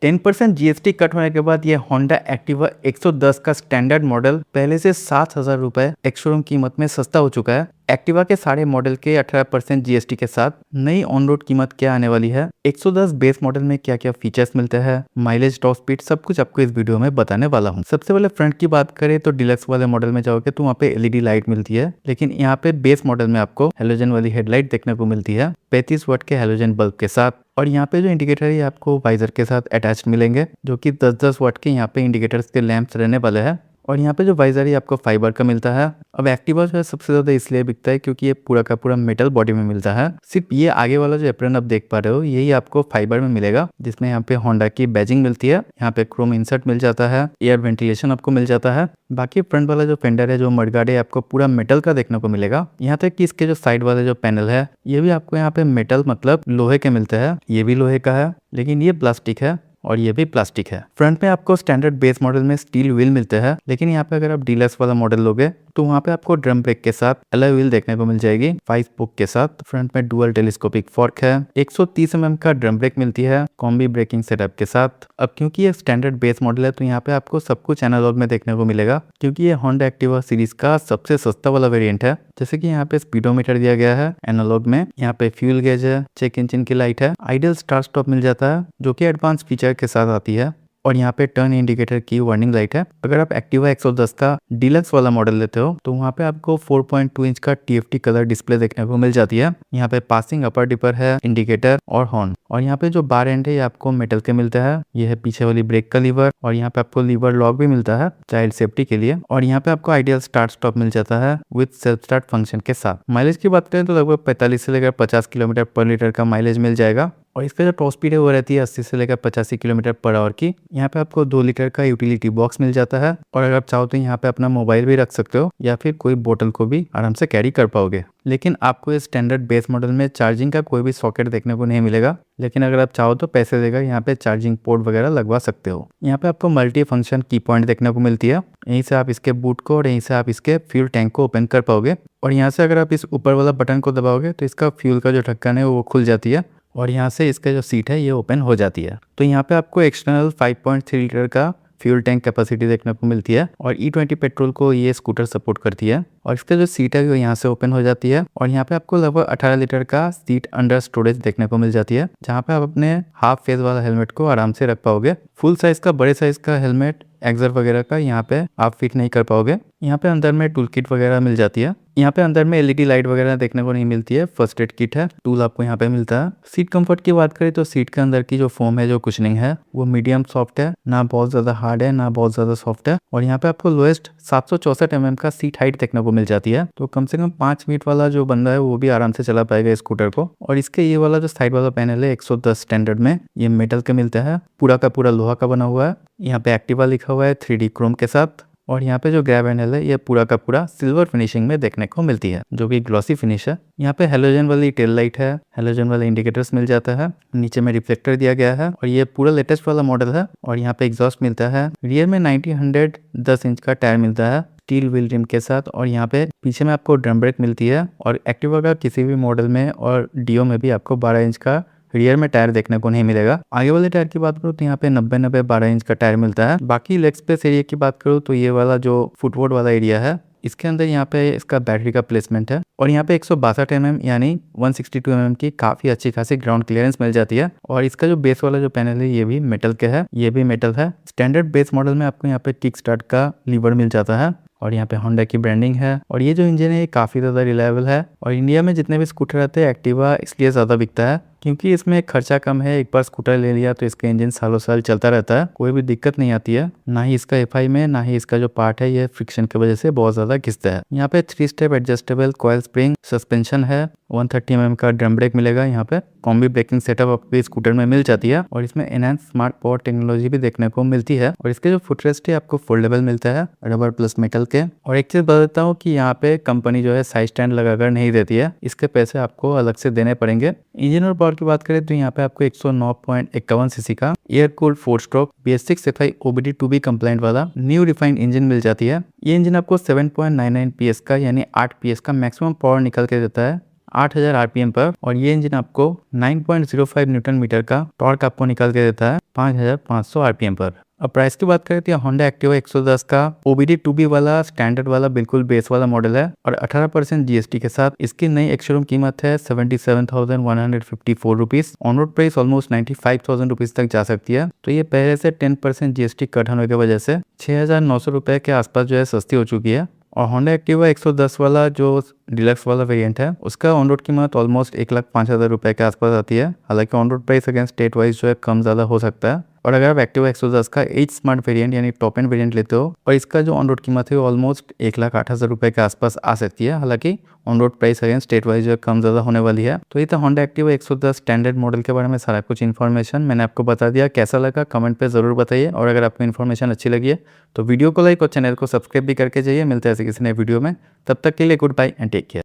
10% GST cut होने के बाद ये होंडा एक्टिवा 110 का स्टैंडर्ड मॉडल पहले से 7,000 रुपए एक्स शोरूम कीमत में सस्ता हो चुका है। एक्टिवा के सारे मॉडल के 18% जीएसटी के साथ नई ऑन रोड कीमत क्या आने वाली है, 110 बेस मॉडल में क्या क्या फीचर्स मिलते हैं, माइलेज, टॉप स्पीड, सब कुछ आपको इस वीडियो में बताने वाला हूँ। सबसे पहले फ्रंट की बात करें तो डिलक्स वाले मॉडल में जाओगे तो वहाँ पे एलईडी लाइट मिलती है, लेकिन यहाँ पे बेस मॉडल में आपको हेलोजन वाली हेडलाइट देखने को मिलती है 35 वाट के हेलोजन बल्ब के साथ। और यहाँ पे जो इंडिकेटर है आपको वाइजर के साथ अटैच्ड मिलेंगे, जो कि 10-10 वाट के यहाँ पे इंडिकेटर्स के लैंप्स रहने वाले हैं। और यहाँ पे जो वाइजर है आपको फाइबर का मिलता है। अब एक्टिवा जो है सबसे ज़्यादा इसलिए बिकता है क्योंकि ये पूरा का पूरा मेटल बॉडी में मिलता है। सिर्फ ये आगे वाला जो एप्रन आप देख पा रहे हो यही आपको फाइबर में मिलेगा, जिसमें यहाँ पे होंडा की बैजिंग मिलती है। यहाँ पे क्रोम इंसर्ट मिल जाता है, एयर वेंटिलेशन आपको मिल जाता है। बाकी फ्रंट वाला जो फेंडर है, जो मडगार्ड है, आपको पूरा मेटल का देखने को मिलेगा। यहाँ तक कि इसके जो साइड वाले जो पैनल है ये भी आपको यहाँ पे मेटल मतलब लोहे के मिलते हैं। ये भी लोहे का है, लेकिन ये प्लास्टिक है और ये भी प्लास्टिक है। फ्रंट में आपको स्टैंडर्ड बेस मॉडल में स्टील व्हील मिलते हैं, लेकिन यहाँ पे अगर आप डीलक्स वाला मॉडल लोगे तो वहाँ पे आपको ड्रम ब्रेक के साथ अलॉय व्हील देखने को मिल जाएगी 5 स्पोक के साथ। फ्रंट में डुअल टेलीस्कोपिक फॉर्क है, 130 mm का ड्रम ब्रेक मिलती है कॉम्बी ब्रेकिंग सेटअप के साथ। अब क्योंकि ये स्टैंडर्ड बेस मॉडल है तो यहाँ पे आपको सब कुछ एनालॉग में देखने को मिलेगा, क्योंकि ये होंडा एक्टिवा सीरीज का सबसे सस्ता वाला वेरिएंट है। जैसे कि यहाँ पे स्पीडोमीटर दिया गया है एनालॉग में, यहाँ पे फ्यूल गेज है, चेक इंजन की लाइट है, आइडियल स्टार्ट स्टॉप मिल जाता है जो कि एडवांस फीचर के साथ आती है। और यहाँ पे टर्न इंडिकेटर की वार्निंग लाइट है। अगर आप एक्टिवा 110 का डीलक्स वाला मॉडल लेते हो तो वहाँ पे आपको 4.2 इंच का TFT कलर डिस्प्ले देखने को मिल जाती है। यहाँ पे पासिंग अपर डिपर है, इंडिकेटर और हॉर्न। और यहाँ पे जो बार एंड है ये आपको मेटल के मिलता है। ये है पीछे वाली ब्रेक का लीवर, और यहाँ पे आपको लीवर लॉक भी मिलता है चाइल्ड सेफ्टी के लिए। और यहाँ पे आपको आइडियल स्टार्ट स्टॉप मिल जाता है विद सेल्फ स्टार्ट फंक्शन के साथ। माइलेज की बात करें तो लगभग 45 से लेकर 50 किलोमीटर पर लीटर का माइलेज मिल जाएगा। और इसका जो टॉप स्पीड है वो रहती है 80 से लेकर 85 किलोमीटर पर आवर की। यहाँ पे आपको 2 लीटर का यूटिलिटी बॉक्स मिल जाता है, और अगर आप चाहो तो यहाँ पे अपना मोबाइल भी रख सकते हो या फिर कोई बोतल को भी आराम से कैरी कर पाओगे। लेकिन आपको इस स्टैंडर्ड बेस मॉडल में चार्जिंग का कोई भी सॉकेट देखने को नहीं मिलेगा, लेकिन अगर आप चाहो तो पैसे देकर यहाँ पे चार्जिंग पोर्ट वगैरह लगवा सकते हो। यहाँ पे आपको मल्टी फंक्शन की पॉइंट देखने को मिलती है। यहीं से आप इसके बूट को और यहीं से आप इसके फ्यूल टैंक को ओपन कर पाओगे। और यहाँ से अगर आप इस ऊपर वाला बटन को दबाओगे तो इसका फ्यूल का जो ढक्कन है वो खुल जाती है, और यहाँ से इसका जो सीट है ये ओपन हो जाती है। तो यहाँ पे आपको एक्सटर्नल 5.3 लीटर का फ्यूल टैंक कैपेसिटी देखने को मिलती है, और E20 पेट्रोल को ये स्कूटर सपोर्ट करती है। और इसका जो सीट है वो यहाँ से ओपन हो जाती है, और यहाँ पे आपको लगभग 18 लीटर का सीट अंडर स्टोरेज देखने को मिल जाती है, जहाँ पे आप अपने हाफ फेस वाला हेलमेट को आराम से रख पाओगे। फुल साइज का बड़े साइज का हेलमेट एक्सर वगैरह का यहाँ पे आप फिट नहीं कर पाओगे। यहाँ पे अंदर में टूल किट वगैरह मिल जाती है। यहाँ पे अंदर में एलईडी लाइट वगैरह देखने को नहीं मिलती है, फर्स्ट एड किट है, टूल आपको यहाँ पे मिलता है। सीट कंफर्ट की बात करें तो सीट के अंदर की जो फोम है, जो कुशनिंग है, वो मीडियम सॉफ्ट है, ना बहुत ज्यादा हार्ड है ना बहुत ज्यादा सॉफ्ट है। और यहाँ पे आपको लोएस्ट 764 mm का सीट हाइट देखने को मिल जाती है, तो कम से कम 5 फीट वाला जो बंदा है वो भी आराम से चला पाएगा स्कूटर को। और इसके ये वाला जो साइड वाला पैनल है 110 स्टैंडर्ड में, ये मेटल का मिलता है, पूरा का पूरा लोहा का बना हुआ है। यहाँ पे एक्टिवा लिखा हुआ है 3D क्रोम के साथ। और यहाँ पे जो ग्रैब हैंडल है ये पूरा का पूरा सिल्वर फिनिशिंग में देखने को मिलती है, जो कि ग्लॉसी फिनिश है। यहाँ पे हेलोजन वाली टेल लाइट है, हेलोजन वाले इंडिकेटर्स मिल जाता है, नीचे में रिफ्लेक्टर दिया गया है, और ये पूरा लेटेस्ट वाला मॉडल है। और यहाँ पे एग्जॉस्ट मिलता है। रियर में 90-100 10 इंच का टायर मिलता है स्टील व्हील रिम के साथ। और यहाँ पे पीछे में आपको ड्रम ब्रेक मिलती है। और एक्टिवा का किसी भी मॉडल में और डियो में भी आपको 12 इंच का रियर में टायर देखने को नहीं मिलेगा। आगे वाले टायर की बात करूँ तो यहाँ पे 90-90 12 इंच का टायर मिलता है। बाकी लेग स्पेस एरिया की बात करूँ तो ये वाला जो फुटबोर्ड वाला एरिया है, इसके अंदर यहाँ पे इसका बैटरी का प्लेसमेंट है। और यहाँ पे 162 mm यानी 162 mm की काफी अच्छी खासी ग्राउंड क्लियरेंस मिल जाती है। और इसका जो बेस वाला जो पैनल है ये भी मेटल के है, ये भी मेटल है। स्टैंडर्ड बेस मॉडल में आपको यहाँ पे किक स्टार्ट का लीवर मिल जाता है, और यहाँ पे होंडा की ब्रांडिंग है। और ये जो इंजन है ये काफ़ी ज़्यादा रिलायबल है। और इंडिया में जितने भी स्कूटर आते हैं एक्टिवा इसलिए ज़्यादा बिकता है क्योंकि इसमें खर्चा कम है। एक बार स्कूटर ले लिया तो इसका इंजन सालों साल चलता रहता है, कोई भी दिक्कत नहीं आती है। ना ही इसका एफआई में ना ही इसका जो पार्ट है ये फ्रिक्शन की वजह से बहुत ज़्यादा घिसता है। यहाँ पे 3 step adjustable coil spring suspension है, 130 mm का ड्रम ब्रेक मिलेगा। यहाँ पे कॉम्बी ब्रेकिंग सेटअप आपके स्कूटर में मिल जाती है, और इसमें एनहांस स्मार्ट पावर टेक्नोलॉजी भी देखने को मिलती है। और इसके जो फुटरेस्ट है आपको फोल्डेबल मिलता है, रबर प्लस मेटल के। और एक चीज बताता हूँ कि यहाँ पे कंपनी जो है साइड स्टैंड लगाकर नहीं देती है, इसके पैसे आपको अलग से देने पड़ेंगे। इंजन और पावर की बात करें तो यहाँ पे आपको 109.51 सीसी का air cooled 4 stroke BS6 FI OBD2B compliant वाला न्यू रिफाइंड इंजन मिल जाती है। ये इंजन आपको 7.99 PS का यानी 8 PS का मैक्सिमम पावर निकल के देता है 8000 आरपीएम पर, और ये इंजन आपको 9.05 न्यूटन मीटर का टॉर्क आपको निकाल के देता है 5500 आरपीएम पर। अब प्राइस की बात करें तो ये होंडा एक्टिवा 110 का OBD 2B वाला स्टैंडर्ड वाला बिल्कुल बेस वाला मॉडल है, और 18% जीएसटी के साथ इसकी नई एक्स-शोरूम कीमत है 77,154 rupees. On road price almost 95,000 rupees तक जा सकती है। तो ये पहले से 10% जीएसटी कट होने की वजह से 6,900 रुपए के आसपास जो है सस्ती हो चुकी है। और होंडा एक्टिवा 110 वाला जो डिलक्स वाला वेरिएंट है उसका ऑन रोड कीमत ऑलमोस्ट 1,05,000 रुपए के आसपास आती है। हालांकि on road price against state wise जो है कम ज़्यादा हो सकता है। और अगर आप एक्टिवा 110 का एज स्मार्ट वेरिएंट यानी टॉप एंड वेरिएंट लेते हो और इसका जो ऑन रोड कीमत है वो ऑलमोस्ट 1,08,000 रुपए के आसपास आ सकती है। हालांकि on road price against state wise जो है कम ज़्यादा होने वाली है। तो ये था होंडा एक्टिवा 110 स्टैंडर्ड मॉडल के बारे में सारा कुछ इन्फॉर्मेशन मैंने आपको बता दिया। कैसा लगा कमेंट पे ज़रूर बताइए, और अगर आपको इन्फॉर्मेशन अच्छी लगी है तो वीडियो को लाइक और चैनल को सब्सक्राइब भी करके जाइए। मिलते हैं ऐसे किसी नए वीडियो में, तब तक के लिए good bye and take care.